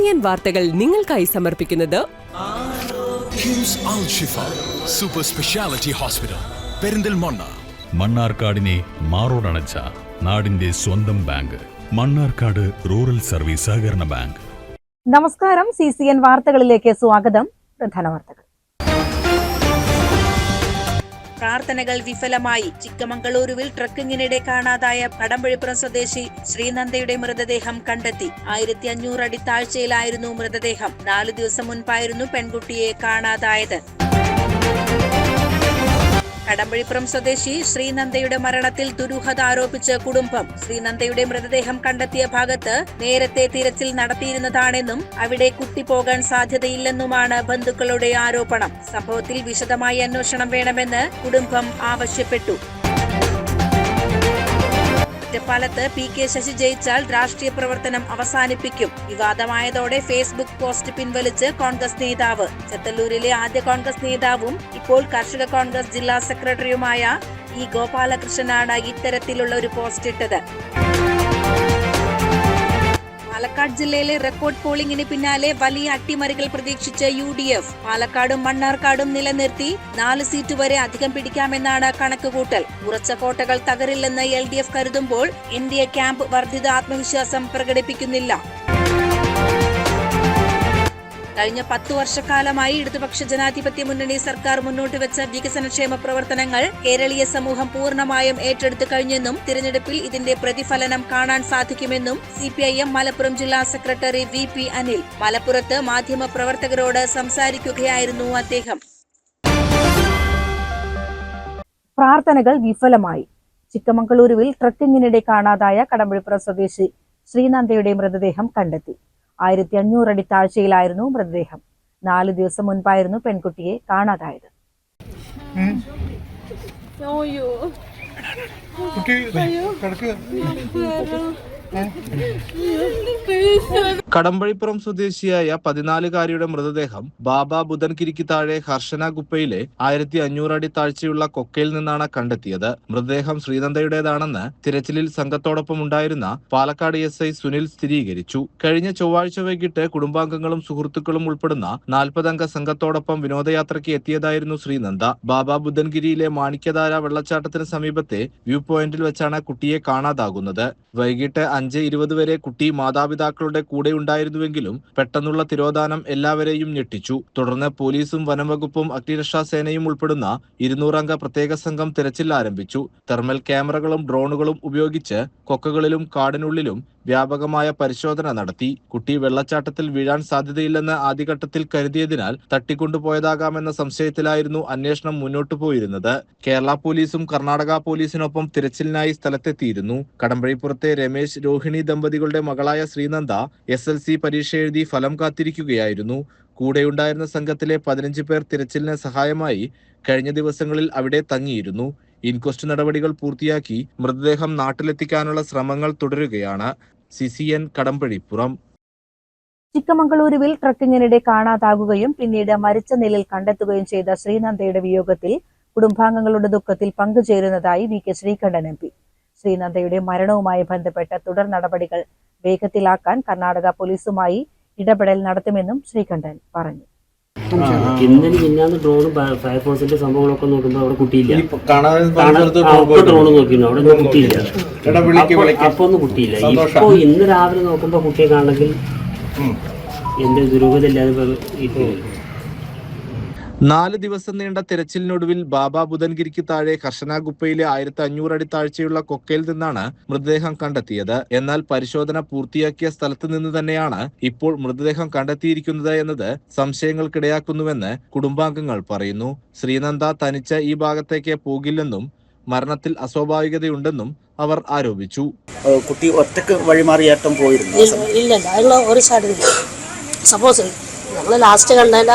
CCN വാർത്തകൾ നിങ്ങൾക്കായി സമർപ്പിക്കുന്നത് കിംസ് അൽ ഷിഫ സൂപ്പർ സ്പെഷ്യാലിറ്റി ഹോസ്പിറ്റൽ പെരിന്തൽമണ്ണ. മണ്ണാർക്കാടിനെ മാറോടണച്ച നാടിന്റെ സ്വന്തം ബാങ്ക് മണ്ണാർക്കാട് റൂറൽ സർവീസ് സഹകരണ ബാങ്ക്. നമസ്കാരം, CCN വാർത്തകളിലേക്ക് സ്വാഗതം. പ്രധാന വാർത്തകൾ. പ്രാർത്ഥനകൾ വിഫലമായി. ചിക്കമംഗളൂരുവിൽ ട്രക്കിങ്ങിനിടെ കാണാതായ കടമ്പഴിപ്പുറം സ്വദേശി ശ്രീനന്ദയുടെ മൃതദേഹം കണ്ടെത്തി. 1500 അടി താഴ്ചയിലായിരുന്നു മൃതദേഹം. 4 ദിവസം മുൻപായിരുന്നു പെൺകുട്ടിയെ കാണാതായത്. കടമ്പഴിപ്പുറം സ്വദേശി ശ്രീനന്ദയുടെ മരണത്തിൽ ദുരൂഹത ആരോപിച്ച് കുടുംബം. ശ്രീനന്ദയുടെ മൃതദേഹം കണ്ടെത്തിയ ഭാഗത്ത് നേരത്തെ തിരച്ചിൽ നടത്തിയിരുന്നതാണെന്നും അവിടെ കുട്ടി പോകാൻ സാധ്യതയില്ലെന്നുമാണ് ബന്ധുക്കളുടെ ആരോപണം. സംഭവത്തിൽ വിശദമായ അന്വേഷണം വേണമെന്ന് കുടുംബം ആവശ്യപ്പെട്ടു. ഒറ്റപ്പാലത്ത് PK ശശി ജയിച്ചാൽ രാഷ്ട്രീയ പ്രവർത്തനം അവസാനിപ്പിക്കും. വിവാദമായതോടെ ഫേസ്ബുക്ക് പോസ്റ്റ് പിൻവലിച്ച് കോൺഗ്രസ് നേതാവ്. ചെത്തല്ലൂരിലെ ആദ്യ കോൺഗ്രസ് നേതാവും ഇപ്പോൾ കർഷക കോൺഗ്രസ് ജില്ലാ സെക്രട്ടറിയുമായ E. ഗോപാലകൃഷ്ണനാണ് ഇത്തരത്തിലുള്ള ഒരു പോസ്റ്റ് ഇട്ടത്. പാലക്കാട് ജില്ലയിലെ റെക്കോർഡ് പോളിംഗിന് പിന്നാലെ വലിയ അട്ടിമറികൾ പ്രതീക്ഷിച്ച് UDF. പാലക്കാടും മണ്ണാർക്കാടും നിലനിർത്തി 4 സീറ്റ് വരെ അധികം പിടിക്കാമെന്നാണ് കണക്കുകൂട്ടൽ. ഉറച്ച കോട്ടകൾ തകരില്ലെന്ന് LDF കരുതുമ്പോൾ NDA ക്യാമ്പ് വർദ്ധിത ആത്മവിശ്വാസം പ്രകടിപ്പിക്കുന്നില്ല. കഴിഞ്ഞ 10 വർഷക്കാലമായി ഇടതുപക്ഷ ജനാധിപത്യ മുന്നണി സർക്കാർ മുന്നോട്ട് വെച്ച വികസനക്ഷേമ പ്രവർത്തനങ്ങൾ കേരളീയ സമൂഹം പൂർണ്ണമായും ഏറ്റെടുത്തു കഴിഞ്ഞെന്നും തിരഞ്ഞെടുപ്പിൽ ഇതിന്റെ പ്രതിഫലനം കാണാൻ സാധിക്കുമെന്നും CPIM മലപ്പുറം ജില്ലാ സെക്രട്ടറി VP അനിൽ. മലപ്പുറത്ത് മാധ്യമപ്രവർത്തകരോട് സംസാരിക്കുകയായിരുന്നു അദ്ദേഹം. പ്രാർത്ഥനകൾ വിഫലമായി. ചിക്കമംഗളൂരുവിൽ ട്രക്കിങ്ങിനിടെ കാണാതായ കടമ്പഴിപ്പുറം സ്വദേശി ശ്രീനന്ദയുടെ മൃതദേഹം കണ്ടെത്തി. 1500 അടി താഴ്ചയിലായിരുന്നു മൃതദേഹം. 4 ദിവസം മുൻപായിരുന്നു പെൺകുട്ടിയെ കാണാതായത്. കടമ്പഴിപ്പുറം സ്വദേശിയായ 14-കാരിയുടെ മൃതദേഹം ബാബ ബുധൻഗിരിക്ക് താഴെ ഹർഷന ഗുപ്പയിലെ 1500 അടി താഴ്ചയുള്ള കൊക്കയിൽ നിന്നാണ് കണ്ടെത്തിയത്. മൃതദേഹം ശ്രീനന്ദയുടേതാണെന്ന് തിരച്ചിലിൽ സംഘത്തോടൊപ്പം ഉണ്ടായിരുന്ന പാലക്കാട് SI സുനിൽ സ്ഥിരീകരിച്ചു. കഴിഞ്ഞ ചൊവ്വാഴ്ച വൈകിട്ട് കുടുംബാംഗങ്ങളും സുഹൃത്തുക്കളും ഉൾപ്പെടുന്ന 40 അംഗ സംഘത്തോടൊപ്പം വിനോദയാത്രയ്ക്ക് എത്തിയതായിരുന്നു ശ്രീനന്ദ. ബാബ ബുധൻഗിരിയിലെ മാണിക്യധാര വെള്ളച്ചാട്ടത്തിന് സമീപത്തെ വ്യൂ പോയിന്റിൽ വെച്ചാണ് കുട്ടിയെ കാണാതാകുന്നത്. വൈകിട്ട് 5:20 വരെ കുട്ടി മാതാപിതാക്കളുടെ കൂടെ ഉണ്ടായിരുന്നുവെങ്കിലും പെട്ടെന്നുള്ള തിരോധാനം എല്ലാവരെയും ഞെട്ടിച്ചു. തുടർന്ന് പോലീസും വനംവകുപ്പും അഗ്നിരക്ഷാ സേനയും ഉൾപ്പെടുന്ന 200 അംഗ പ്രത്യേക സംഘം തിരച്ചിൽ ആരംഭിച്ചു. തെർമൽ ക്യാമറകളും ഡ്രോണുകളും ഉപയോഗിച്ച് കൊക്കകളിലും കാടിനുള്ളിലും വ്യാപകമായ പരിശോധന നടത്തി. കുട്ടി വെള്ളച്ചാട്ടത്തിൽ വീഴാൻ സാധ്യതയില്ലെന്ന് ആദ്യഘട്ടത്തിൽ കരുതിയതിനാൽ തട്ടിക്കൊണ്ടുപോയതാകാമെന്ന സംശയത്തിലായിരുന്നു അന്വേഷണം മുന്നോട്ടു പോയിരുന്നത്. കേരള പോലീസും കർണാടക പോലീസിനൊപ്പം തിരച്ചിലിനായി സ്ഥലത്തെത്തിയിരുന്നു. കടമ്പഴിപ്പുറത്തെ രമേശ് രോഹിണി ദമ്പതികളുടെ മകളായ ശ്രീനന്ദ SLC പരീക്ഷ എഴുതി ഫലം കാത്തിരിക്കുകയായിരുന്നു. കൂടെയുണ്ടായിരുന്ന സംഘത്തിലെ 15 പേർ തിരച്ചിലിന് സഹായമായി കഴിഞ്ഞ ദിവസങ്ങളിൽ അവിടെ തങ്ങിയിരുന്നു. ഇൻക്വസ്റ്റ് നടപടികൾ പൂർത്തിയാക്കി മൃതദേഹം നാട്ടിലെത്തിക്കാനുള്ള ശ്രമങ്ങൾ തുടരുകയാണ്. CCN കടമ്പഴിപ്പുറം. ചിക്കമംഗളൂരുവിൽ ട്രക്കിങ്ങിനിടെ കാണാതാകുകയും പിന്നീട് മരിച്ച നിലയിൽ കണ്ടെത്തുകയും ചെയ്ത ശ്രീനന്ദയുടെ വിയോഗത്തിൽ കുടുംബാംഗങ്ങളുടെ ദുഃഖത്തിൽ പങ്കുചേരുന്നതായി VK ശ്രീകണ്ഠൻ MP. ശ്രീനന്ദയുടെ മരണവുമായി ബന്ധപ്പെട്ട തുടർ നടപടികൾ വേഗത്തിലാക്കാൻ കർണാടക പോലീസുമായി ഇടപെടൽ നടത്തുമെന്നും ശ്രീകണ്ഠൻ പറഞ്ഞു. ഇന്നലെ മിന്നാന്ന് ഡ്രോണും ഫയർഫോഴ്സിന്റെ സംഭവങ്ങളൊക്കെ നോക്കുമ്പോൾ അവിടെ കുട്ടിയില്ല. ഡ്രോൺ നോക്കിയിരുന്നു, അവിടെ കുട്ടിയില്ല. അപ്പൊ ഒന്നും കുട്ടിയില്ല. ഇപ്പൊ ഇന്ന് രാവിലെ നോക്കുമ്പോ കുട്ടിയെ കാണണമെങ്കിൽ എന്റെ ദുരൂഹതയില്ലാതെ 4 ദിവസം നീണ്ട തിരച്ചിലിനൊടുവിൽ ബാബ ബുധൻഗിരിക്ക് താഴെ ഹർഷന ഗുപ്പയിലെ 1500 അടി താഴ്ചയുള്ള കൊക്കയിൽ നിന്നാണ് മൃതദേഹം കണ്ടെത്തിയത്. എന്നാൽ പരിശോധന പൂർത്തിയാക്കിയ സ്ഥലത്ത് നിന്ന് തന്നെയാണ് ഇപ്പോൾ മൃതദേഹം കണ്ടെത്തിയിരിക്കുന്നത് എന്നത് സംശയങ്ങൾക്കിടയാക്കുന്നുവെന്ന് കുടുംബാംഗങ്ങൾ പറയുന്നു. ശ്രീനന്ദ തനിച്ച് ഈ ഭാഗത്തേക്ക് പോകില്ലെന്നും മരണത്തിൽ അസ്വാഭാവികതയുണ്ടെന്നും അവർ ആരോപിച്ചു. കുട്ടി ഒറ്റക്ക് വഴിമാറിയേറ്റം പോയിരുന്നു. ഇല്ല, ഒരു സൈഡിൽ സപ്പോസ് നമ്മൾ ലാസ്റ്റ് കണ്ടല്ല.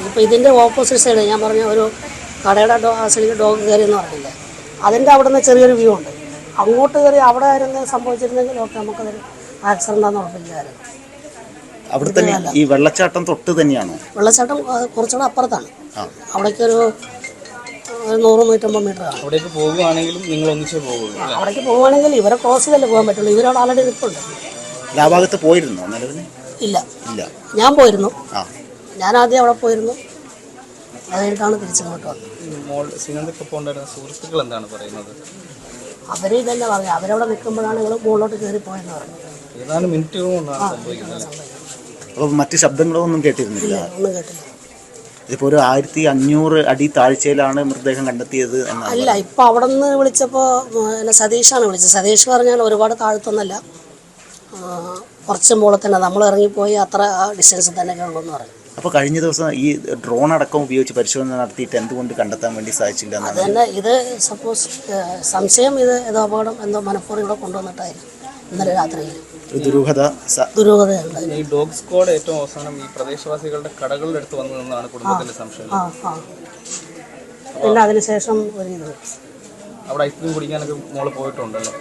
ഇപ്പോൾ ഇതിൻ്റെ ഓപ്പോസിറ്റ് സൈഡ് ഞാൻ പറഞ്ഞ ഒരു കടയുടെ സൈഡിൽ ഡോഗ് കയറി എന്ന് പറഞ്ഞില്ലേ, അതിൻ്റെ അവിടെ നിന്ന് ചെറിയൊരു വ്യൂ ഉണ്ട്. അങ്ങോട്ട് കയറി അവിടെ ആയിരുന്നു സംഭവിച്ചിരുന്നെങ്കിൽ ഓക്കെ, നമുക്കതൊരു ആക്സിഡൻ്റാന്ന് ഉറപ്പില്ലായിരുന്നു. അവിടെ തന്നെ ഈ വെള്ളച്ചാട്ടം തൊട്ട് തന്നെയാണോ? വെള്ളച്ചാട്ടം കുറച്ചുകൂടെ അപ്പുറത്താണ്. അവിടേക്കൊരു 100-150 മീറ്റർ ആണ്. അവിടേക്ക് പോകുകയാണെങ്കിലും നിങ്ങൾ ഒന്നിച്ചേ പോകുള്ളൂ. അവിടേക്ക് പോകുകയാണെങ്കിൽ ഇവരെ ക്രോസ് ചെയ്തല്ലേ പോകാൻ പറ്റുള്ളൂ. ഇവരവിടെ ആൾറെഡി നിൽപ്പുണ്ട്. ആ ഭാഗത്ത് പോയിരുന്നോ നിലവിൽ? ഇല്ല ഇല്ല. ഞാൻ പോയിരുന്നു. ആ. ഞാൻ ആദ്യം അവിടെ പോയിരുന്നു. അത് കഴിഞ്ഞിട്ടാണ് തിരിച്ചിങ്ങോട്ട് വന്നത്. ശ്രീനന്ദക്കൊപ്പം ഉണ്ടായിരുന്ന സുഹൃത്തുക്കൾ എന്താണ് പറയുന്നത്? അവർ ഇതന്നെ പറഞ്ഞു. അവരവിടെ നിൽക്കുമ്പോഴാണ് നിങ്ങൾ മുകളിലോട്ട് കയറി പോയെന്ന് പറഞ്ഞു. ഏതാനും മിനിറ്റുകൾ കൊണ്ടാണ് സംഭവിക്കുന്നത്. അപ്പോൾ മറ്റ് ശബ്ദങ്ങളോ ഒന്നും കേട്ടിരുന്നില്ല? ഒന്നും കേട്ടില്ല. ഇതിപ്പോൾ ഒരു 1500 അടി താഴ്ചയിലാണ് മൃതദേഹം കണ്ടെത്തിയത് എന്നാണ്. അല്ല, ഇപ്പം അവിടെ നിന്ന് വിളിച്ചപ്പോൾ സതീഷാണ് വിളിച്ചത്. സതീഷ് പറഞ്ഞാൽ ഒരുപാട് താഴ്ത്തൊന്നല്ല, കുറച്ച് മുകളിൽ തന്നെ നമ്മൾ ഇറങ്ങിപ്പോയി അത്ര ഡിസ്റ്റൻസ് തന്നെ ഉള്ളൂന്ന് പറഞ്ഞു. അപ്പോൾ കഴിഞ്ഞ ദിവസം ഈ ഡ്രോൺ അടക്കം ഉപയോഗിച്ച് പരിശോധന നടത്തിയിട്ട് എന്തുകൊണ്ട് കണ്ടെത്താൻ വേണ്ടി സാധിച്ചില്ല? അത് തന്നെ. ഇത് സപ്പോസ് സംശയം ഇത് ഏതോ അപകടം എന്തോ മനഃപൂർവ്വം ഇവിടെ കൊണ്ടുവന്നിട്ടായിരുന്നു ഇന്നലെ രാത്രിയിൽ. ദുരൂഹതയുണ്ട്. ഈ ഡോഗ് സ്ക്വാഡ് ഏറ്റവും അവസാനം ഈ പ്രദേശവാസികളുടെ കടകളുടെ അടുത്ത് വന്നു എന്നാണ് കുടുംബത്തിന്റെ സംശയം. പിന്നെ അതിനുശേഷം ഒരു ഇത് അവിടെ ഐസ്ക്രീം കുടിക്കാനൊക്കെ മോള് പോയിട്ടുണ്ടല്ലോ?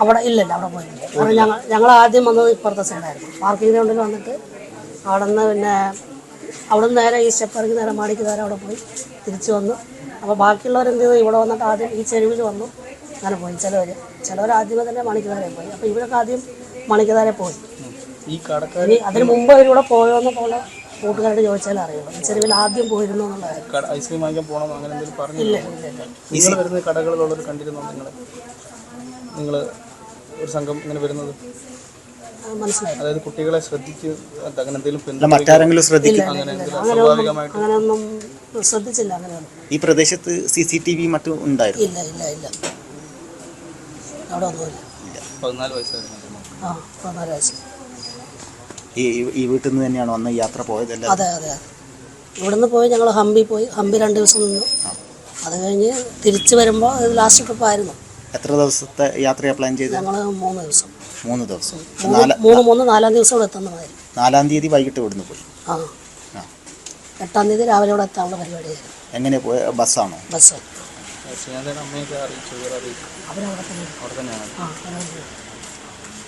അവിടെ ഇല്ലല്ല, അവിടെ പോയില്ല. കാരണം ഞങ്ങൾ ആദ്യം വന്നത് ഇപ്പുറത്തെ സൈഡായിരുന്നു. പാർക്കിംഗ് ഗ്രൗണ്ടിൽ വന്നിട്ട് അവിടെ നിന്ന് പിന്നെ അവിടെ നിന്ന് നേരെ ഈ സ്റ്റെപ്പ് ഇറങ്ങി നേരെ മാടിക്ക് നേരെ അവിടെ പോയി തിരിച്ചു വന്നു. അപ്പോൾ ബാക്കിയുള്ളവരെന്ത് ചെയ്തു, ഇവിടെ വന്നിട്ട് ആദ്യം ഈ ചെരുവിൽ വന്നു, അങ്ങനെ പോയി. ചിലവർ ആദ്യമേ തന്നെ മണിക്കുതാരെ പോയി. അപ്പോൾ ഇവരൊക്കെ ആദ്യം മണിക്കുതാരെ പോയി. ഇനി അതിന് മുമ്പ് അവരിവിടെ പോയോന്ന് പോലെ കൂട്ടുകാരോട് ചോദിച്ചാൽ അറിയുള്ളൂ. ഈ ചെരുവിൽ ആദ്യം പോയിരുന്നു എന്നുള്ള കാര്യം. ഐസ്ക്രീം വാങ്ങിക്കാൻ പോകണം അങ്ങനെ എന്തെങ്കിലും പറഞ്ഞു? ഇല്ല. നിങ്ങൾ വരുന്ന കടകളിലുള്ളത് കണ്ടിരുന്നോ? നിങ്ങൾ ഒരു സംഘം ഇങ്ങനെ വരുന്നത് മനസ്സിലായി. അതായത് കുട്ടികളെ ശ്രദ്ധിച്ച് അങ്ങനെ എന്തെങ്കിലും മറ്റാരെങ്കിലും ശ്രദ്ധിക്കും? അങ്ങനെയൊന്നും ശ്രദ്ധിച്ചില്ല. അങ്ങനെയൊന്നും ഈ പ്രദേശത്ത് CCTV മറ്റും ഉണ്ടായിരുന്നു? ഇല്ല. അവിടെ ഒന്നുമില്ല. 14 വയസ്സായിരുന്നു. 14 വയസ്സ്. ഈ വീട്ടിൽ നിന്ന് തന്നെയാണ് വന്ന് യാത്ര പോയതല്ല? അതെ. ഇവിടുന്ന് പോയി ഞങ്ങൾ ഹമ്പി പോയി. ഹമ്പി 2 ദിവസം നിന്നു. അത് കഴിഞ്ഞ് തിരിച്ചു വരുമ്പോൾ ഇത് ലാസ്റ്റ് ട്രിപ്പായിരുന്നു. എത്ര ദിവസത്തെ യാത്രയാണ് പ്ലാൻ ചെയ്തത്? ഞങ്ങൾ 3 ദിവസം. 3 ദിവസം. 4-ാം ദിവസം ഇവിടെ എത്തുന്ന മാതിരി. 4-ാം തീയതി വൈകിട്ട് ഇവിടുന്ന് പോയി. 8-ാം തീയതി രാവിലെ ഇവിടെ എത്താനുള്ള പരിപാടിയായിരുന്നു. എങ്ങനെ പോയ? ബസ്സാണോ? ബസ്.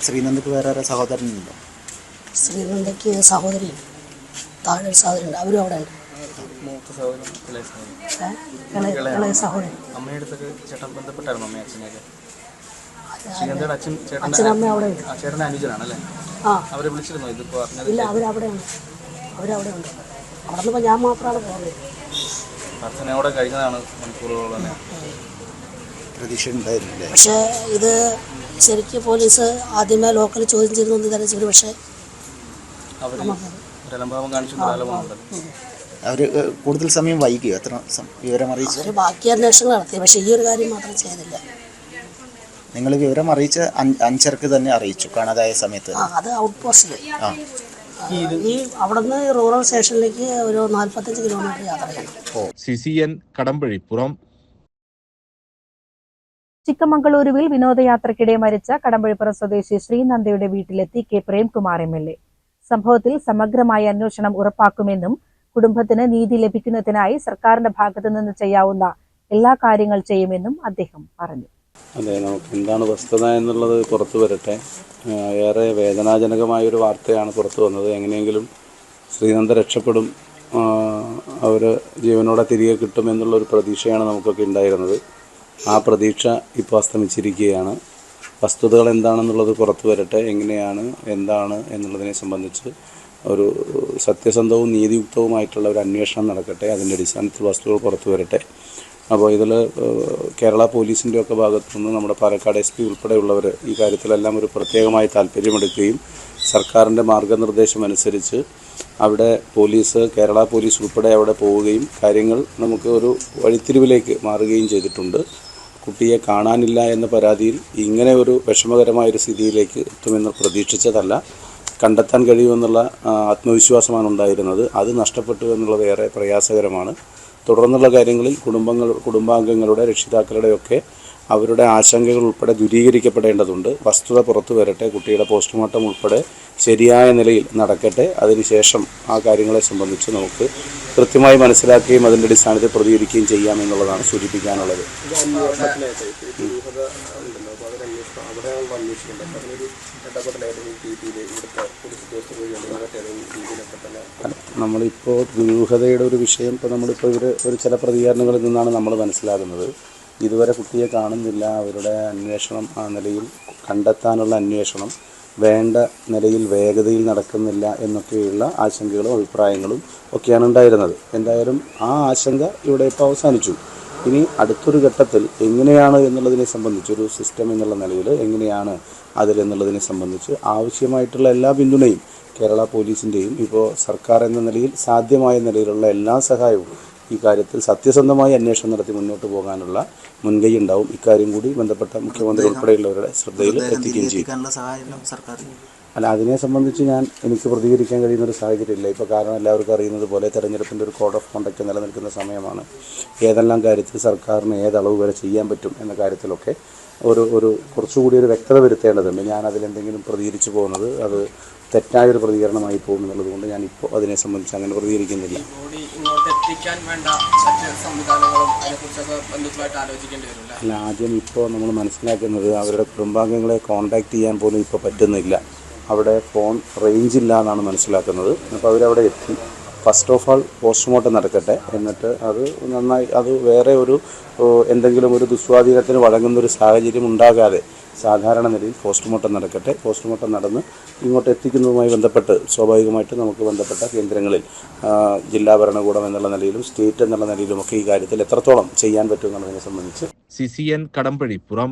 ശ്രീനന്ദക്ക് വേറെ സഹോദരനുണ്ടോ? ശ്രീനന്ദയ്ക്ക് സഹോദരിയുണ്ട്. താഴെ ഒരു സഹോദരിയുണ്ട്. അവരും അവിടെ ഉണ്ട്. ഇളയ സഹോദരൻ. അച്ഛനമ്മ അവിടെ ഉണ്ട്. ഇല്ല, അവരവിടെ ഉണ്ട്. അവിടെ നിന്ന് ഞാൻ മാത്രമാണ് പോകുന്നത്. പക്ഷേ ഇത് ശരിക്കും പോലീസ് ആദ്യമേ ലോക്കൽ ചോദ്യം ചെയ്തു തരച്ചൊരു, പക്ഷേ അവർ കൂടുതൽ സമയം വൈകിയോ? എത്ര വിവരം അറിയിച്ചു? അവർ ബാക്കി അന്വേഷണം നടത്തി, പക്ഷേ ഈ ഒരു കാര്യം മാത്രം ചെയ്തില്ല. നിങ്ങൾ വിവരം അറിയിച്ച 5-ർക്ക് തന്നെ അറിയിച്ചു കാണാതായ സമയത്ത്? അത് ഔട്ട് പോസ്റ്റിൽ. ഈ അവിടുന്ന് റൂറൽ സ്റ്റേഷനിലേക്ക് ഒരു 45 കിലോമീറ്റർ യാത്ര ചെയ്യണം. CCN കടമ്പഴിപ്പുറം. ചിക്കമംഗളൂരുവിൽ വിനോദയാത്രയ്ക്കിടെ മരിച്ച കടമ്പഴിപ്പുറം സ്വദേശി ശ്രീനന്ദയുടെ വീട്ടിലെത്തി കെ പ്രേംകുമാർ MLA. സംഭവത്തിൽ സമഗ്രമായ അന്വേഷണം ഉറപ്പാക്കുമെന്നും കുടുംബത്തിന് നീതി ലഭിക്കുന്നതിനായി സർക്കാരിന്റെ ഭാഗത്തു നിന്ന് ചെയ്യാവുന്ന എല്ലാ കാര്യങ്ങൾ ചെയ്യുമെന്നും അദ്ദേഹം പറഞ്ഞു. അതെ, നമുക്ക് എന്താണ് വസ്തുത എന്നുള്ളത് പുറത്തു വരട്ടെ. ഏറെ വേദനാജനകമായൊരു വാർത്തയാണ് പുറത്തു വന്നത്. എങ്ങനെയെങ്കിലും ശ്രീനന്ദ രക്ഷപ്പെടും, അവർ ജീവനോടെ തിരികെ കിട്ടുമെന്നുള്ളൊരു പ്രതീക്ഷയാണ് നമുക്കൊക്കെ ഉണ്ടായിരുന്നത്. ആ പ്രതീക്ഷ ഇപ്പോൾ അസ്തമിച്ചിരിക്കുകയാണ്. വസ്തുതകൾ എന്താണെന്നുള്ളത് പുറത്തു വരട്ടെ. എങ്ങനെയാണ് എന്താണ് എന്നുള്ളതിനെ സംബന്ധിച്ച് ഒരു സത്യസന്ധവും നീതിയുക്തവുമായിട്ടുള്ള ഒരു അന്വേഷണം നടക്കട്ടെ. അതിൻ്റെ അടിസ്ഥാനത്തിൽ വസ്തുതകൾ പുറത്തു വരട്ടെ. അപ്പോൾ ഇതിൽ കേരള പോലീസിൻ്റെ ഒക്കെ ഭാഗത്തുനിന്ന് നമ്മുടെ പാലക്കാട് SP ഉൾപ്പെടെയുള്ളവർ ഈ കാര്യത്തിലെല്ലാം ഒരു പ്രത്യേകമായി താല്പര്യമെടുക്കുകയും സർക്കാരിൻ്റെ മാർഗനിർദ്ദേശം അനുസരിച്ച് അവിടെ കേരള പോലീസ് ഉൾപ്പെടെ അവിടെ പോവുകയും കാര്യങ്ങൾ നമുക്ക് ഒരു വഴിത്തിരിവിലേക്ക് മാറുകയും ചെയ്തിട്ടുണ്ട്. കുട്ടിയെ കാണാനില്ല എന്ന പരാതിയിൽ ഇങ്ങനെ ഒരു വിഷമകരമായൊരു സ്ഥിതിയിലേക്ക് എത്തുമെന്ന് പ്രതീക്ഷിച്ചതല്ല. കണ്ടെത്താൻ കഴിയുമെന്നുള്ള ആത്മവിശ്വാസമാണ് ഉണ്ടായിരുന്നത്. അത് നഷ്ടപ്പെട്ടു എന്നുള്ളത് ഏറെ പ്രയാസകരമാണ്. തുടർന്നുള്ള കാര്യങ്ങളിൽ കുടുംബാംഗങ്ങളുടെ രക്ഷിതാക്കളുടെയൊക്കെ അവരുടെ ആശങ്കകൾ ഉൾപ്പെടെ ദൂരീകരിക്കപ്പെടേണ്ടതുണ്ട്. വസ്തുത പുറത്തു വരട്ടെ. കുട്ടിയുടെ പോസ്റ്റ്മോർട്ടം ഉൾപ്പെടെ ശരിയായ നിലയിൽ നടക്കട്ടെ. അതിനുശേഷം ആ കാര്യങ്ങളെ സംബന്ധിച്ച് നമുക്ക് കൃത്യമായി മനസ്സിലാക്കുകയും അതിൻ്റെ അടിസ്ഥാനത്തിൽ പ്രതികരിക്കുകയും ചെയ്യാമെന്നുള്ളതാണ് സൂചിപ്പിക്കാനുള്ളത്. നമ്മളിപ്പോൾ ദുരൂഹതയുടെ ഒരു വിഷയം നമ്മളിപ്പോൾ ഒരു ചില പ്രതികരണങ്ങളിൽ നിന്നാണ് നമ്മൾ മനസ്സിലാകുന്നത്. ഇതുവരെ കുട്ടിയെ കാണുന്നില്ല. അവരുടെ അന്വേഷണം ആ നിലയിൽ കണ്ടെത്താനുള്ള അന്വേഷണം വേണ്ട നിലയിൽ വേഗതയിൽ നടക്കുന്നില്ല എന്നൊക്കെയുള്ള ആശങ്കകളും അഭിപ്രായങ്ങളും ഒക്കെയാണ് ഉണ്ടായിരുന്നത്. എന്തായാലും ആ ആശങ്ക ഇവിടെ ഇപ്പോൾ അവസാനിച്ചു. ഇനി അടുത്തൊരു ഘട്ടത്തിൽ എങ്ങനെയാണ് എന്നുള്ളതിനെ സംബന്ധിച്ച്, ഒരു സിസ്റ്റം എന്നുള്ള നിലയിൽ എങ്ങനെയാണ് അതിലെന്നുള്ളതിനെ സംബന്ധിച്ച് ആവശ്യമായിട്ടുള്ള എല്ലാ പിന്തുണയും കേരള പോലീസിൻ്റെയും ഇപ്പോൾ സർക്കാർ എന്ന നിലയിൽ സാധ്യമായ നിലയിലുള്ള എല്ലാ സഹായവും ഈ കാര്യത്തിൽ സത്യസന്ധമായി അന്വേഷണം നടത്തി മുന്നോട്ട് പോകാനുള്ള മുൻകൈ ഉണ്ടാവും. ഇക്കാര്യം കൂടി ബന്ധപ്പെട്ട മുഖ്യമന്ത്രി ഉൾപ്പെടെയുള്ളവരുടെ ശ്രദ്ധയിൽ എത്തിക്കുകയും ചെയ്യും. അല്ല, അതിനെ സംബന്ധിച്ച് എനിക്ക് പ്രതികരിക്കാൻ കഴിയുന്നൊരു സാഹചര്യമില്ല ഇപ്പോൾ. കാരണം എല്ലാവർക്കും അറിയുന്നത് പോലെ തെരഞ്ഞെടുപ്പിൻ്റെ ഒരു കോഡ് ഓഫ് കോണ്ടക്റ്റ് നിലനിൽക്കുന്ന സമയമാണ്. ഏതെല്ലാം കാര്യത്തിൽ സർക്കാരിന് ഏതളവ് വരെ ചെയ്യാൻ പറ്റും എന്ന കാര്യത്തിലൊക്കെ ഒരു കുറച്ചുകൂടി ഒരു വ്യക്തത വരുത്തേണ്ടതുണ്ട്. ഞാൻ അതിലെന്തെങ്കിലും പ്രതികരിച്ചു പോകുന്നത് അത് തെറ്റായൊരു പ്രതികരണമായി പോകും എന്നുള്ളത് കൊണ്ട് ഞാനിപ്പോൾ അതിനെ സംബന്ധിച്ച് അങ്ങനെ പ്രതികരിക്കുന്നില്ല. അല്ല, ആദ്യം ഇപ്പോൾ നമ്മൾ മനസ്സിലാക്കുന്നത് അവരുടെ കുടുംബാംഗങ്ങളെ കോൺടാക്റ്റ് ചെയ്യാൻ പോലും ഇപ്പോൾ പറ്റുന്നില്ല. അവിടെ ഫോൺ റേഞ്ച് ഇല്ല എന്നാണ് മനസ്സിലാക്കുന്നത്. അപ്പോൾ അവരവിടെ എത്തി. ഫസ്റ്റ് ഓഫ് ഓൾ പോസ്റ്റ്മോർട്ടം നടക്കട്ടെ, എന്നിട്ട് അത് നന്നായി അത് വേറെ എന്തെങ്കിലും ഒരു ദുസ്വാധീനത്തിന് വഴങ്ങുന്നൊരു സാഹചര്യം ഉണ്ടാകാതെ സാധാരണ നിലയിൽ പോസ്റ്റ്മോർട്ടം നടക്കട്ടെ. പോസ്റ്റ്മോർട്ടം നടന്ന് ഇങ്ങോട്ട് എത്തിക്കുന്നതുമായി ബന്ധപ്പെട്ട് സ്വാഭാവികമായിട്ട് നമുക്ക് ബന്ധപ്പെട്ട കേന്ദ്രങ്ങളിൽ ജില്ലാ ഭരണകൂടം എന്നുള്ള നിലയിലും സ്റ്റേറ്റ് എന്നുള്ള നിലയിലുമൊക്കെ ഈ കാര്യത്തിൽ എത്രത്തോളം ചെയ്യാൻ പറ്റും എന്നുള്ളതിനെ സംബന്ധിച്ച് CCN കടമ്പഴിപ്പുറം.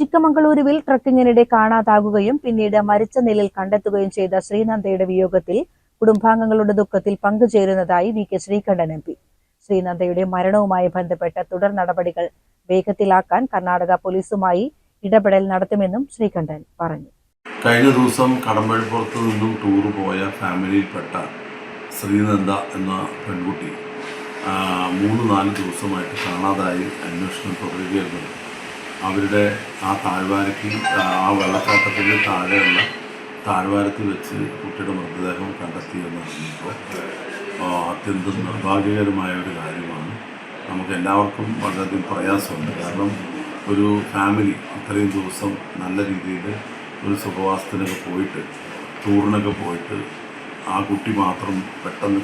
ചിക്കമംഗളൂരുവിൽ ട്രക്കിങ്ങിനിടെ കാണാതാകുകയും പിന്നീട് മരിച്ച നിലയിൽ കണ്ടെത്തുകയും ചെയ്ത ശ്രീനന്ദയുടെ വിയോഗത്തിൽ കുടുംബാംഗങ്ങളുടെ ദുഃഖത്തിൽ പങ്കുചേരുന്നതായി VK ശ്രീകണ്ഠൻ MP. ശ്രീനന്ദയുടെ മരണവുമായി ബന്ധപ്പെട്ട തുടർ നടപടികൾ വേഗത്തിലാക്കാൻ കർണാടക പോലീസുമായി ഇടപെടൽ നടത്തുമെന്നും ശ്രീകണ്ഠൻ പറഞ്ഞു. കഴിഞ്ഞ ദിവസം കടമ്പഴിപ്പുറത്ത് നിന്നും ടൂർ പോയ ഫാമിലിയിൽപ്പെട്ട ശ്രീനന്ദ എന്ന പെൺകുട്ടി 3-4 ദിവസമായിട്ട് കാണാതായി അന്വേഷണം തുടരുകയായിരുന്നു. അവരുടെ ആ താഴ്വാരയ്ക്ക് ആ വെള്ളച്ചാട്ടത്തിൻ്റെ താഴെയുള്ള താഴ്വാരത്തിൽ വെച്ച് കുട്ടിയുടെ മൃതദേഹം കണ്ടെത്തിയെന്ന് അറിഞ്ഞപ്പോൾ അത്യന്തം നിർഭാഗ്യകരമായ ഒരു കാര്യമാണ്. നമുക്ക് എല്ലാവർക്കും വളരെയധികം പ്രയാസമുണ്ട്. കാരണം ഒരു ഫാമിലി ഇത്രയും ദിവസം നല്ല രീതിയിൽ ഒരു സുഖവാസത്തിനൊക്കെ പോയിട്ട് ടൂറിനൊക്കെ പോയിട്ട് ആ കുട്ടി മാത്രം പെട്ടെന്ന്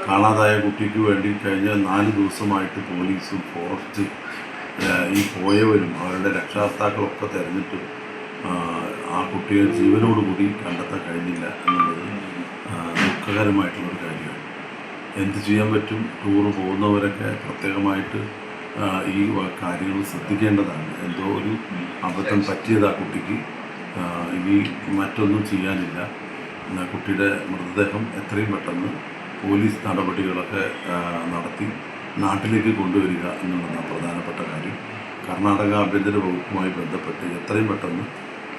കാണാതായ കുട്ടിക്ക് വേണ്ടി കഴിഞ്ഞ 4 ദിവസമായിട്ട് പോലീസും ഫോറസ്റ്റ് ഈ പോയവരും അവരുടെ രക്ഷാകർത്താക്കളൊക്കെ തിരഞ്ഞിട്ടും ആ കുട്ടിയെ ജീവനോടുകൂടി കണ്ടെത്താൻ കഴിഞ്ഞില്ല എന്നുള്ളത് ദുഃഖകരമായിട്ടുള്ളൊരു കാര്യമാണ്. എന്ത് ചെയ്യാൻ പറ്റും? ടൂറ് പോകുന്നവരൊക്കെ പ്രത്യേകമായിട്ട് ഈ കാര്യങ്ങൾ ശ്രദ്ധിക്കേണ്ടതാണ്. എന്തോ ഒരു അബദ്ധം പറ്റിയത് ആ കുട്ടിക്ക്. ഇനി മറ്റൊന്നും ചെയ്യാനില്ല. കുട്ടിയുടെ മൃതദേഹം എത്രയും പെട്ടെന്ന് പോലീസ് നടപടികളൊക്കെ നടത്തി നാട്ടിലേക്ക് കൊണ്ടുവരിക എന്നുള്ളതാണ് പ്രധാനപ്പെട്ട കാര്യം. കർണാടക ആഭ്യന്തര വകുപ്പുമായി ബന്ധപ്പെട്ട് എത്രയും പെട്ടെന്ന്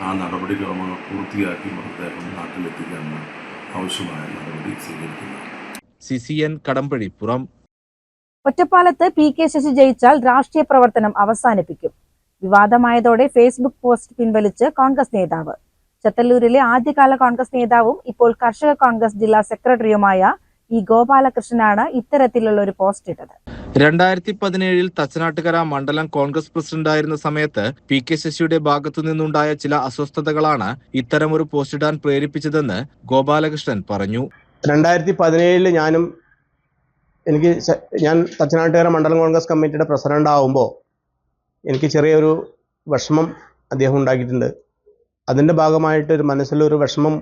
ആ നടപടിക്രമങ്ങൾ പൂർത്തിയാക്കി മൃതദേഹം നാട്ടിലെത്തിക്കാനുള്ള ആവശ്യമായ നടപടി സ്വീകരിക്കുന്നത്. CCN കടമ്പഴിപ്പുറം. ഒറ്റപ്പാലത്ത് PK ശശി ജയിച്ചാൽ രാഷ്ട്രീയ പ്രവർത്തനം അവസാനിപ്പിക്കും. വിവാദമായതോടെ ഫേസ്ബുക്ക് പോസ്റ്റ് പിൻവലിച്ച് കോൺഗ്രസ് നേതാവ്. ചത്തല്ലൂരിലെ ആദ്യകാല കോൺഗ്രസ് നേതാവും ഇപ്പോൾ കർഷക കോൺഗ്രസ് ജില്ലാ സെക്രട്ടറിയുമായ E. ഗോപാലകൃഷ്ണനാണ് ഇത്തരത്തിലുള്ള ഒരു പോസ്റ്റ് ഇട്ടത്. 2017 തച്ചനാട്ടുകര മണ്ഡലം കോൺഗ്രസ് പ്രസിഡന്റായിരുന്ന സമയത്ത് PK ശശിയുടെ ഭാഗത്തു നിന്നുണ്ടായ ചില അസ്വസ്ഥതകളാണ് ഇത്തരമൊരു പോസ്റ്റ് ഇടാൻ പ്രേരിപ്പിച്ചതെന്ന് ഗോപാലകൃഷ്ണൻ പറഞ്ഞു. 2017 ഞാൻ തച്ചനാട്ടുകര മണ്ഡലം കോൺഗ്രസ് കമ്മിറ്റിയുടെ പ്രസിഡന്റ് ആവുമ്പോൾ എനിക്ക് ചെറിയൊരു വിഷമം അദ്ദേഹം ഉണ്ടാക്കിയിട്ടുണ്ട്. അതിൻ്റെ ഭാഗമായിട്ട് ഒരു മനസ്സിലൊരു വിഷമം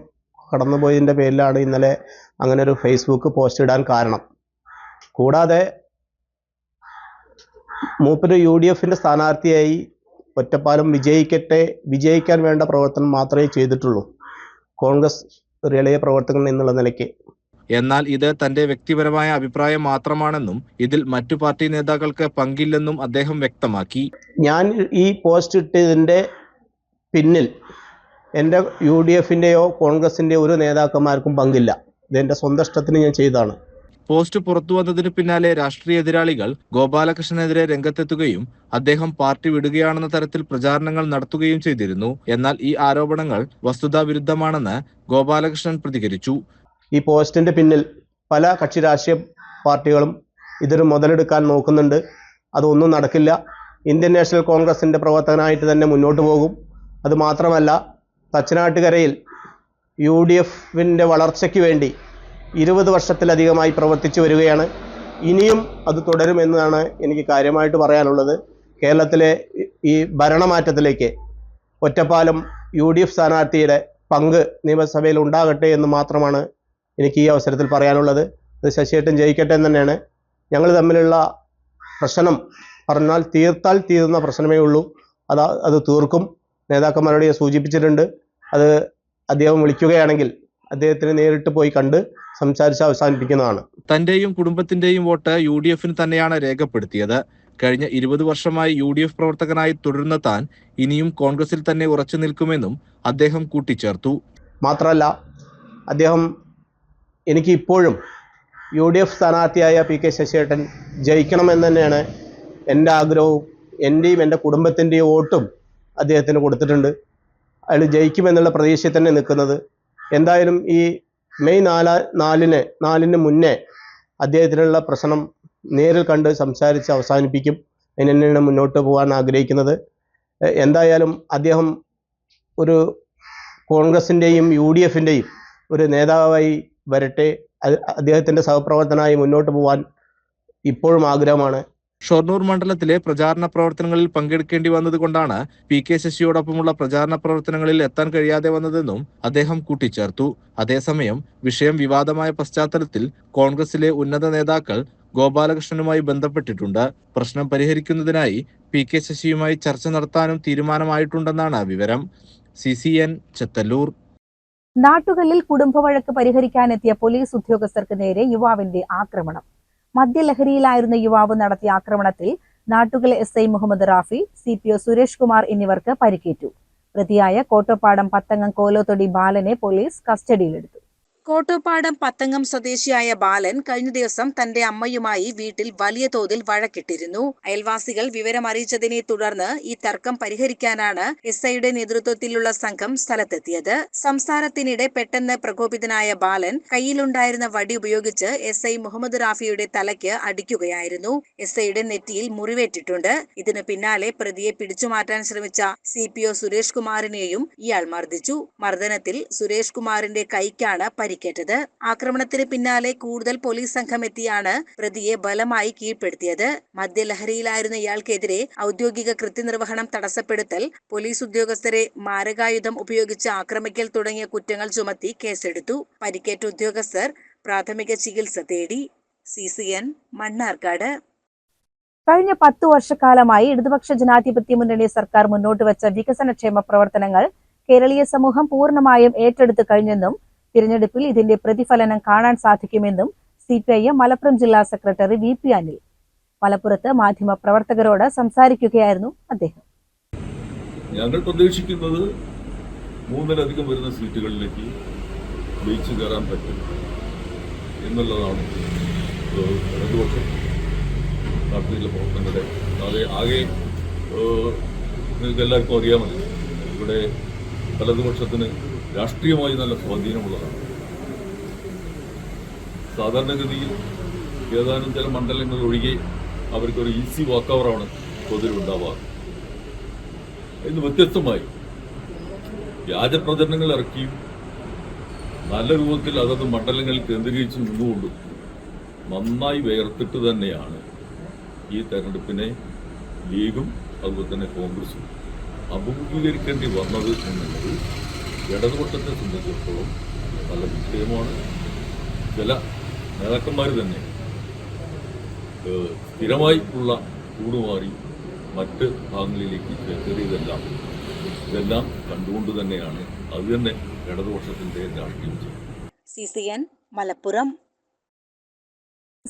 കടന്നുപോയതിൻ്റെ പേരിലാണ് ഇന്നലെ അങ്ങനെ ഒരു ഫേസ്ബുക്ക് പോസ്റ്റ് ഇടാൻ കാരണം. കൂടാതെ മൂപ്പര് UDFന്റെ സ്ഥാനാർത്ഥിയായി ഒറ്റപ്പാലം വിജയിക്കാൻ വേണ്ട പ്രവർത്തനം മാത്രമേ ചെയ്തിട്ടുള്ളൂ, കോൺഗ്രസ് ഒരു ഇളയ പ്രവർത്തകൻ എന്നുള്ള നിലയ്ക്ക്. എന്നാൽ ഇത് തന്റെ വ്യക്തിപരമായ അഭിപ്രായം മാത്രമാണെന്നും ഇതിൽ മറ്റു പാർട്ടി നേതാക്കൾക്ക് പങ്കില്ലെന്നും അദ്ദേഹം വ്യക്തമാക്കി. ഞാൻ ഈ പോസ്റ്റ് ഇട്ടതിൻ്റെ പിന്നിൽ എൻ്റെ UDFന്റെയോ കോൺഗ്രസിൻ്റെയോ ഒരു നേതാക്കന്മാർക്കും പങ്കില്ല. ഇതെൻ്റെ സ്വന്തം ഇഷ്ടത്തിന് ഞാൻ ചെയ്തതാണ്. പോസ്റ്റ് പുറത്തു വന്നതിന് പിന്നാലെ രാഷ്ട്രീയ എതിരാളികൾ ഗോപാലകൃഷ്ണനെതിരെ രംഗത്തെത്തുകയും അദ്ദേഹം പാർട്ടി വിടുകയാണെന്ന തരത്തിൽ പ്രചാരണങ്ങൾ നടത്തുകയും ചെയ്തിരുന്നു. എന്നാൽ ഈ ആരോപണങ്ങൾ വസ്തുതാവിരുദ്ധമാണെന്ന് ഗോപാലകൃഷ്ണൻ പ്രതികരിച്ചു. ഈ പോസ്റ്റിൻ്റെ പിന്നിൽ പല കക്ഷി രാഷ്ട്രീയ പാർട്ടികളും ഇതൊരു മുതലെടുക്കാൻ നോക്കുന്നുണ്ട്. അതൊന്നും നടക്കില്ല. ഇന്ത്യൻ നാഷണൽ കോൺഗ്രസിൻ്റെ പ്രവർത്തകനായിട്ട് തന്നെ മുന്നോട്ട് പോകും. അതുമാത്രമല്ല, തച്ചനാട്ടുകരയിൽ UDFന്റെ വളർച്ചയ്ക്ക് വേണ്ടി 20 വർഷത്തിലധികമായി പ്രവർത്തിച്ചു വരികയാണ്. ഇനിയും അത് തുടരുമെന്നാണ് എനിക്ക് കാര്യമായിട്ട് പറയാനുള്ളത്. കേരളത്തിലെ ഈ ഭരണമാറ്റത്തിലേക്ക് ഒറ്റപ്പാലം UDF സ്ഥാനാർത്ഥിയുടെ പങ്ക് നിയമസഭയിൽ ഉണ്ടാകട്ടെ എന്ന് മാത്രമാണ് എനിക്ക് ഈ അവസരത്തിൽ പറയാനുള്ളത്. അത് ശശിയേട്ടൻ ജയിക്കട്ടെ എന്ന് തന്നെയാണ്. ഞങ്ങൾ തമ്മിലുള്ള പ്രശ്നം പറഞ്ഞാൽ തീർത്താൽ തീരുന്ന പ്രശ്നമേ ഉള്ളൂ. അത് തീർക്കും. നേതാക്കന്മാരോട് സൂചിപ്പിച്ചിട്ടുണ്ട്. അത് അദ്ദേഹം വിളിക്കുകയാണെങ്കിൽ അദ്ദേഹത്തിന് നേരിട്ട് പോയി കണ്ട് സംസാരിച്ച് അവസാനിപ്പിക്കുന്നതാണ്. തന്റെയും കുടുംബത്തിന്റെയും വോട്ട് UDF തന്നെയാണ് രേഖപ്പെടുത്തിയത്. കഴിഞ്ഞ 20 വർഷമായി UDF പ്രവർത്തകനായി തുടരുന്ന താൻ ഇനിയും കോൺഗ്രസിൽ തന്നെ ഉറച്ചു നിൽക്കുമെന്നും അദ്ദേഹം കൂട്ടിച്ചേർത്തു. മാത്രമല്ല അദ്ദേഹം എനിക്ക് ഇപ്പോഴും UDF സ്ഥാനാർത്ഥിയായ PK ശശിയേട്ടൻ ജയിക്കണമെന്ന് തന്നെയാണ് എൻ്റെ ആഗ്രഹവും. എൻ്റെയും എൻ്റെ കുടുംബത്തിൻ്റെയും വോട്ടും അദ്ദേഹത്തിന് കൊടുത്തിട്ടുണ്ട്. അയാൾ ജയിക്കുമെന്നുള്ള പ്രതീക്ഷയിൽ തന്നെ നിൽക്കുന്നത്. എന്തായാലും ഈ മെയ് 4-ന് മുന്നേ അദ്ദേഹത്തിനുള്ള പ്രശ്നം നേരിൽ കണ്ട് സംസാരിച്ച് അവസാനിപ്പിക്കും. അതിന് തന്നെയാണ് മുന്നോട്ട് പോകാൻ ആഗ്രഹിക്കുന്നത്. എന്തായാലും അദ്ദേഹം ഒരു കോൺഗ്രസിൻ്റെയും UDFൻ്റെയും ഒരു നേതാവായി വരട്ടെ. അദ്ദേഹത്തിൻ്റെ സഹപ്രവർത്തനമായി മുന്നോട്ട് പോകാൻ ഇപ്പോഴും ആഗ്രഹമാണ്. ഷൊർണൂർ മണ്ഡലത്തിലെ പ്രചാരണ പ്രവർത്തനങ്ങളിൽ പങ്കെടുക്കേണ്ടി വന്നതുകൊണ്ടാണ് PK ശശിയോടൊപ്പമുള്ള പ്രചാരണ പ്രവർത്തനങ്ങളിൽ എത്താൻ കഴിയാതെ വന്നതെന്നും അദ്ദേഹം കൂട്ടിച്ചേർത്തു. അതേസമയം വിഷയം വിവാദമായ പശ്ചാത്തലത്തിൽ കോൺഗ്രസിലെ ഉന്നത നേതാക്കൾ ഗോപാലകൃഷ്ണനുമായി ബന്ധപ്പെട്ടിട്ടുണ്ട്. പ്രശ്നം പരിഹരിക്കുന്നതിനായി PK ശശിയുമായി ചർച്ച നടത്താനും തീരുമാനമായിട്ടുണ്ടെന്നാണ് വിവരം. CCN ചെത്തല്ലൂർ. നാട്ടുകല്ലിൽ കുടുംബവഴക്ക് പരിഹരിക്കാനെത്തിയ പോലീസ് ഉദ്യോഗസ്ഥർക്ക് നേരെ യുവാവിന്റെ ആക്രമണം. മദ്യലഹരിയിലായിരുന്ന യുവാവ് നടത്തിയ ആക്രമണത്തിൽ നാട്ടുകൽ SI മുഹമ്മദ് റാഫി, CPO സുരേഷ് കുമാർ എന്നിവർക്ക് പരിക്കേറ്റു. പ്രതിയായ കോട്ടപ്പാടം പത്തങ്ങം കോലോത്തൊടി ബാലനെ പോലീസ് കസ്റ്റഡിയിലെടുത്തു. കോട്ടോപ്പാടം പത്തങ്ങം സ്വദേശിയായ ബാലൻ കഴിഞ്ഞ ദിവസം തന്റെ അമ്മയുമായി വീട്ടിൽ വലിയ തോതിൽ വഴക്കിട്ടിരുന്നു. അയൽവാസികൾ വിവരമറിയിച്ചതിനെ തുടർന്ന് ഈ തർക്കം പരിഹരിക്കാനാണ് SIയുടെ നേതൃത്വത്തിലുള്ള സംഘം സ്ഥലത്തെത്തിയത്. സംസാരത്തിനിടെ പെട്ടെന്ന് പ്രകോപിതനായ ബാലൻ കയ്യിലുണ്ടായിരുന്ന വടി ഉപയോഗിച്ച് SI മുഹമ്മദ് റാഫിയുടെ തലയ്ക്ക് അടിക്കുകയായിരുന്നു. SIയുടെ നെറ്റിയിൽ മുറിവേറ്റിട്ടുണ്ട്. ഇതിനു പിന്നാലെ പ്രതിയെ പിടിച്ചുമാറ്റാൻ ശ്രമിച്ച CPO സുരേഷ് കുമാറിനെയും ഇയാൾ മർദ്ദിച്ചു. മർദ്ദനത്തിൽ സുരേഷ് കുമാറിന്റെ കൈക്കാണ് പരിക്കേറ്റത്. ആക്രമണത്തിന് പിന്നാലെ കൂടുതൽ പോലീസ് സംഘം എത്തിയാണ് പ്രതിയെ ബലമായി കീഴ്പ്പെടുത്തിയത്. മദ്യലഹരിയിലായിരുന്ന ഇയാൾക്കെതിരെ ഔദ്യോഗിക കൃത്യനിർവഹണം തടസ്സപ്പെടുത്തൽ, പോലീസ് ഉദ്യോഗസ്ഥരെ മാരകായുധം ഉപയോഗിച്ച് ആക്രമിക്കൽ തുടങ്ങിയ കുറ്റങ്ങൾ ചുമത്തി കേസെടുത്തു. പരിക്കേറ്റ ഉദ്യോഗസ്ഥർ പ്രാഥമിക ചികിത്സ തേടി. CCN മണ്ണാർക്കാട്. കഴിഞ്ഞ 10 വർഷക്കാലമായി ഇടതുപക്ഷ ജനാധിപത്യ മുന്നണി സർക്കാർ മുന്നോട്ട് വെച്ച വികസനക്ഷേമ പ്രവർത്തനങ്ങൾ കേരളീയ സമൂഹം പൂർണ്ണമായും ഏറ്റെടുത്തു കഴിഞ്ഞെന്നും തിരഞ്ഞെടുപ്പിൽ ഇതിന്റെ പ്രതിഫലനം കാണാൻ സാധിക്കുമെന്നും CPIM മലപ്പുറം ജില്ലാ സെക്രട്ടറി VP അനിൽ മലപ്പുറത്ത് മാധ്യമപ്രവർത്തകരോട് സംസാരിക്കുകയായിരുന്നു അദ്ദേഹം. ഞങ്ങൾ പ്രതീക്ഷിക്കുന്നത് 3-ലധികം വരുന്ന സീറ്റുകളിലേക്ക് ജയിച്ചു കയറാൻ പറ്റും എന്നുള്ളതാണ് ഇടതുപക്ഷം നടത്തിയുള്ള പ്രവർത്തനങ്ങളുടെ ആകെ നിങ്ങൾക്ക് എല്ലാവർക്കും അറിയാമല്ലോ. ഇവിടെ വലതുപക്ഷത്തിന് രാഷ്ട്രീയമായി നല്ല സ്വാധീനമുള്ളതാണ്. സാധാരണഗതിയിൽ ഏതാനും ചില മണ്ഡലങ്ങൾ ഒഴികെ അവർക്കൊരു ഈസി വാക്കവറാണ് പൊതുവിലുണ്ടാവാറ്. ഇന്ന് വ്യത്യസ്തമായി വ്യാജപ്രചരണങ്ങൾ ഇറക്കിയും നല്ല രൂപത്തിൽ അതത് മണ്ഡലങ്ങളിൽ കേന്ദ്രീകരിച്ച് നിന്നുകൊണ്ടും നന്നായി വേർത്തിട്ട് തന്നെയാണ് ഈ തെരഞ്ഞെടുപ്പിനെ ലീഗും അതുപോലെ തന്നെ കോൺഗ്രസും അഭിമുഖീകരിക്കേണ്ടി വന്നത് എന്നുള്ളത് ഇടതുപക്ഷത്തെ സംബന്ധിച്ചിടത്തോളം നല്ല വിഷയമാണ്. ചില നേതാക്കന്മാർ തന്നെ സ്ഥിരമായി ഉള്ള കൂടുമാറി മറ്റ് ഭാഗങ്ങളിലേക്ക് കയറിയതെല്ലാം ഇതെല്ലാം കണ്ടുകൊണ്ട് തന്നെയാണ് അത് തന്നെ ഇടതുപക്ഷത്തിന്റെ രാഷ്ട്രീയം. CCN മലപ്പുറം.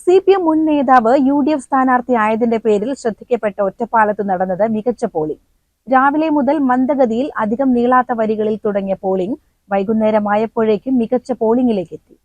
CPM മുൻ നേതാവ് UDF സ്ഥാനാർത്ഥി ആയതിന്റെ പേരിൽ ശ്രദ്ധിക്കപ്പെട്ട ഒറ്റപ്പാലത്ത് നടന്നത് മികച്ച പോളിംഗ്. രാവിലെ മുതൽ മന്ദഗതിയിൽ അധികം നീളാത്ത വരികളിൽ തുടങ്ങിയ പോളിംഗ് വൈകുന്നേരമായപ്പോഴേക്കും മികച്ച പോളിംഗിലേക്ക് എത്തി.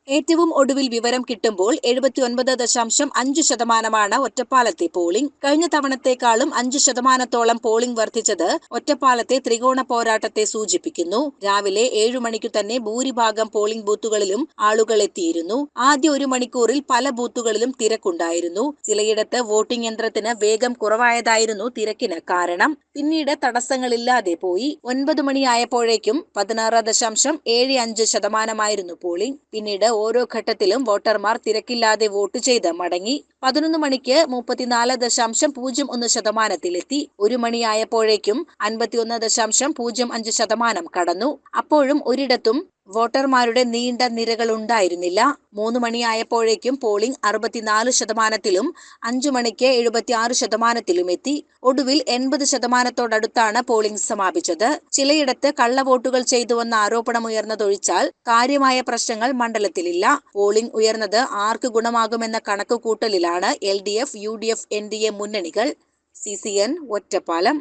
ഏറ്റവും ഒടുവിൽ വിവരം കിട്ടുമ്പോൾ 79.5% ഒറ്റപ്പാലത്തെ പോളിംഗ്. കഴിഞ്ഞ തവണത്തെക്കാളും 5% പോളിംഗ് വർദ്ധിച്ചത് ഒറ്റപ്പാലത്തെ ത്രികോണ പോരാട്ടത്തെ സൂചിപ്പിക്കുന്നു. രാവിലെ 7 മണിക്കു തന്നെ ഭൂരിഭാഗം പോളിംഗ് ബൂത്തുകളിലും ആളുകൾ എത്തിയിരുന്നു. ആദ്യ 1 മണിക്കൂറിൽ പല ബൂത്തുകളിലും തിരക്കുണ്ടായിരുന്നു. ചിലയിടത്ത് വോട്ടിംഗ് യന്ത്രത്തിന് വേഗം കുറവായതായിരുന്നു തിരക്കിന് കാരണം. പിന്നീട് തടസ്സങ്ങളില്ലാതെ പോയി. 9 മണിയായപ്പോഴേക്കും 16.75% പോളിംഗ്. പിന്നീട് ഓരോ ഘട്ടത്തിലും വോട്ടർമാർ തിരക്കില്ലാതെ വോട്ട് ചെയ്ത് മടങ്ങി. 11 മണിക്ക് 34.01% 1 മണിയായപ്പോഴേക്കും 51.05% കടന്നു. അപ്പോഴും ഒരിടത്തും വോട്ടർമാരുടെ നീണ്ട നിരകളുണ്ടായിരുന്നില്ല. 3 മണിയായപ്പോഴേക്കും പോളിംഗ് 64%, 5 മണിക്ക് 76% എത്തി. ഒടുവിൽ 80%-ത്തോടടുത്താണ് പോളിംഗ് സമാപിച്ചത്. ചിലയിടത്ത് കള്ളവോട്ടുകൾ ചെയ്തുവെന്ന ആരോപണമുയർന്നതൊഴിച്ചാൽ കാര്യമായ പ്രശ്നങ്ങൾ മണ്ഡലത്തിലില്ല. പോളിംഗ് ഉയർന്നത് ആർക്ക് ഗുണമാകുമെന്ന കണക്കുകൂട്ടലിലാണ് LDF, UDF, NDA മുന്നണികൾ. CCN ഒറ്റപ്പാലം.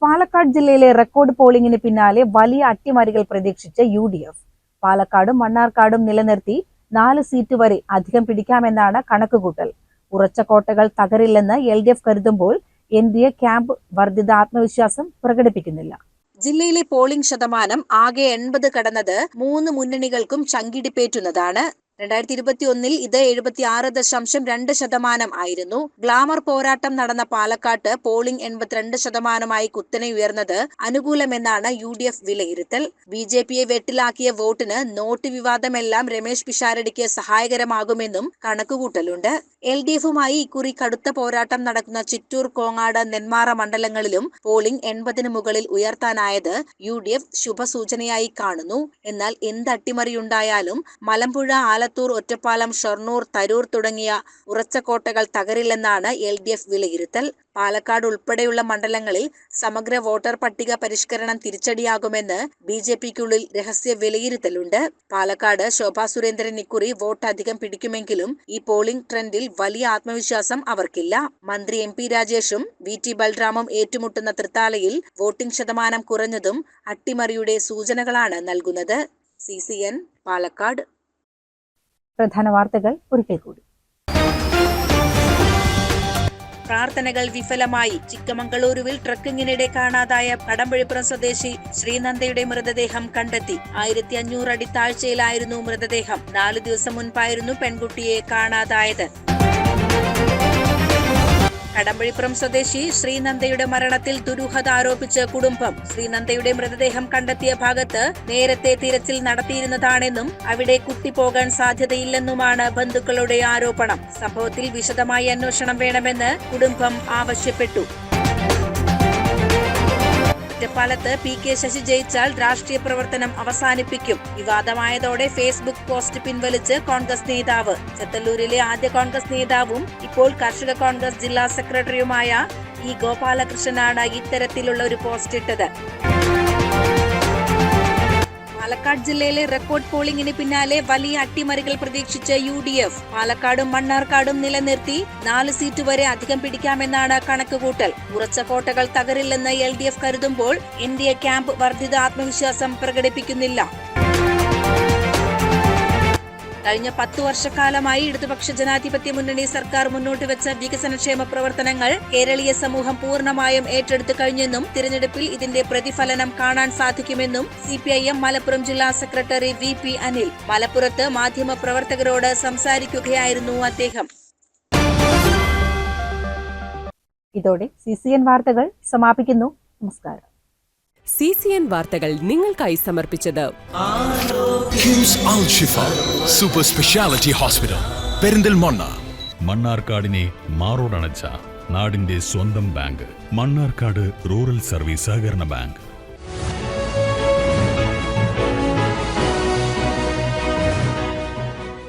പാലക്കാട് ജില്ലയിലെ റെക്കോർഡ് പോളിംഗിന് പിന്നാലെ വലിയ അട്ടിമറികൾ പ്രതീക്ഷിച്ച് UDF. പാലക്കാടും മണ്ണാർക്കാടും നിലനിർത്തി 4 സീറ്റ് വരെ അധികം പിടിക്കാമെന്നാണ് കണക്കുകൂട്ടൽ. ഉറച്ച കോട്ടകൾ തകരില്ലെന്ന് LDF കരുതുമ്പോൾ NDA ക്യാമ്പ് വർദ്ധിത ആത്മവിശ്വാസം പ്രകടിപ്പിക്കുന്നില്ല. ജില്ലയിലെ പോളിംഗ് ശതമാനം ആകെ 80 കടന്നത് 3 മുന്നണികൾക്കും ചങ്കിടിപ്പേറ്റുന്നതാണ്. 2021 ഇത് 76.2% ആയിരുന്നു. ഗ്ലാമർ പോരാട്ടം നടന്ന പാലക്കാട്ട് പോളിംഗ് 82% കുത്തനെ ഉയർന്നത് അനുകൂലമെന്നാണ് UDF വിലയിരുത്തൽ. BJPയെ വെട്ടിലാക്കിയ വോട്ടിന് നോട്ട് വിവാദമെല്ലാം രമേശ് പിഷാരടിക്ക് സഹായകരമാകുമെന്നും കണക്കുകൂട്ടലുണ്ട്. LDFുമായി ഇക്കുറി കടുത്ത പോരാട്ടം നടക്കുന്ന ചിറ്റൂർ, കോങ്ങാട്, നെന്മാറ മണ്ഡലങ്ങളിലും പോളിംഗ് 80-ന് മുകളിൽ ഉയർത്താനായത് UDF ശുഭസൂചനയായി കാണുന്നു. എന്നാൽ എന്ത് അട്ടിമറിയുണ്ടായാലും മലമ്പുഴ, ആലത്തൂർ, ഒറ്റപ്പാലം, ഷൊർണൂർ, തരൂർ തുടങ്ങിയ ഉറച്ച കോട്ടകൾ തകരില്ലെന്നാണ് LDF വിലയിരുത്തൽ. പാലക്കാട് ഉൾപ്പെടെയുള്ള മണ്ഡലങ്ങളിൽ സമഗ്ര വോട്ടർ പട്ടിക പരിഷ്കരണം തിരിച്ചടിയാകുമെന്ന് BJPക്കുള്ളിൽ രഹസ്യ വിലയിരുത്തലുണ്ട്. പാലക്കാട് ശോഭാ സുരേന്ദ്രൻ ഇക്കുറി വോട്ട് അധികം പിടിക്കുമെങ്കിലും ഈ പോളിംഗ് ട്രെൻഡിൽ വലിയ ആത്മവിശ്വാസം അവർക്കില്ല. മന്ത്രി MP രാജേഷും VT ബൽറാമും ഏറ്റുമുട്ടുന്ന തൃത്താലയിൽ വോട്ടിംഗ് ശതമാനം കുറഞ്ഞതും അട്ടിമറിയുടെ സൂചനകളാണ് നൽകുന്നത്. CCN പാലക്കാട്. പ്രധാന വാർത്തകൾ ഒരിക്കൽ കൂടി. പ്രാർത്ഥനകൾ വിഫലമായി. ചിക്കമംഗളൂരുവിൽ ട്രക്കിങ്ങിനിടെ കാണാതായ കടമ്പഴിപ്പുറം സ്വദേശി ശ്രീനന്ദയുടെ മൃതദേഹം കണ്ടെത്തി. 1500 അടി താഴ്ചയിലായിരുന്നു മൃതദേഹം. 4 ദിവസം മുൻപായിരുന്നു പെൺകുട്ടിയെ കാണാതായത്. കടമ്പഴിപ്പുറം സ്വദേശി ശ്രീനന്ദയുടെ മരണത്തിൽ ദുരൂഹത ആരോപിച്ച് കുടുംബം. ശ്രീനന്ദയുടെ മൃതദേഹം കണ്ടെത്തിയ ഭാഗത്ത് നേരത്തെ തിരച്ചിൽ നടത്തിയിരുന്നതാണെന്നും അവിടെ കുട്ടി പോകാൻ സാധ്യതയില്ലെന്നുമാണ് ബന്ധുക്കളുടെ ആരോപണം. സംഭവത്തിൽ വിശദമായ അന്വേഷണം വേണമെന്ന് കുടുംബം ആവശ്യപ്പെട്ടു. ഒറ്റപ്പാലത്ത് PK ശശി ജയിച്ചാൽ രാഷ്ട്രീയ പ്രവർത്തനം അവസാനിപ്പിക്കും. വിവാദമായതോടെ ഫേസ്ബുക്ക് പോസ്റ്റ് പിൻവലിച്ച് കോൺഗ്രസ് നേതാവ്. ചെത്തല്ലൂരിലെ ആദ്യ കോൺഗ്രസ് നേതാവും ഇപ്പോൾ കർഷക കോൺഗ്രസ് ജില്ലാ സെക്രട്ടറിയുമായ E. ഗോപാലകൃഷ്ണനാണ് ഇത്തരത്തിലുള്ള ഒരു പോസ്റ്റ് ഇട്ടത്. പാലക്കാട് ജില്ലയിലെ റെക്കോർഡ് പോളിംഗിന് പിന്നാലെ വലിയ അട്ടിമറികൾ പ്രതീക്ഷിച്ച് UDF. പാലക്കാടും മണ്ണാർക്കാടും നിലനിർത്തി 4 സീറ്റ് വരെ അധികം പിടിക്കാമെന്നാണ് കണക്കുകൂട്ടൽ. ഉറച്ച കോട്ടകൾ തകരില്ലെന്ന് LDF കരുതുമ്പോൾ NDA ക്യാമ്പ് വർദ്ധിത ആത്മവിശ്വാസം പ്രകടിപ്പിക്കുന്നില്ല. കഴിഞ്ഞ 10 വർഷക്കാലമായി ഇടതുപക്ഷ ജനാധിപത്യ മുന്നണി സർക്കാർ മുന്നോട്ട് വെച്ച വികസനക്ഷേമ പ്രവർത്തനങ്ങൾ കേരളീയ സമൂഹം പൂർണ്ണമായും ഏറ്റെടുത്തു കഴിഞ്ഞെന്നും തിരഞ്ഞെടുപ്പിൽ ഇതിന്റെ പ്രതിഫലനം കാണാൻ സാധിക്കുമെന്നും CPIM മലപ്പുറം ജില്ലാ സെക്രട്ടറി VP അനിൽ മലപ്പുറത്ത് മാധ്യമപ്രവർത്തകരോട് സംസാരിക്കുകയായിരുന്നു അദ്ദേഹം. ഇതോടെ CCN വാർത്തകൾ സമാപിക്കുന്നു. നമസ്കാരം. CCN വാർത്തകൾ നിങ്ങൾക്കായി സമർപ്പിച്ചത് കിംസ് അൽ ഷിഫ സൂപ്പർ സ്പെഷ്യാലിറ്റി ഹോസ്പിറ്റൽ പെരിന്തൽമണ്ണ. മണ്ണാർക്കാടിനെ മാറോടണച്ച നാടിന്റെ സ്വന്തം ബാങ്ക് മണ്ണാർക്കാട് റൂറൽ സർവീസ് സഹകരണ ബാങ്ക്.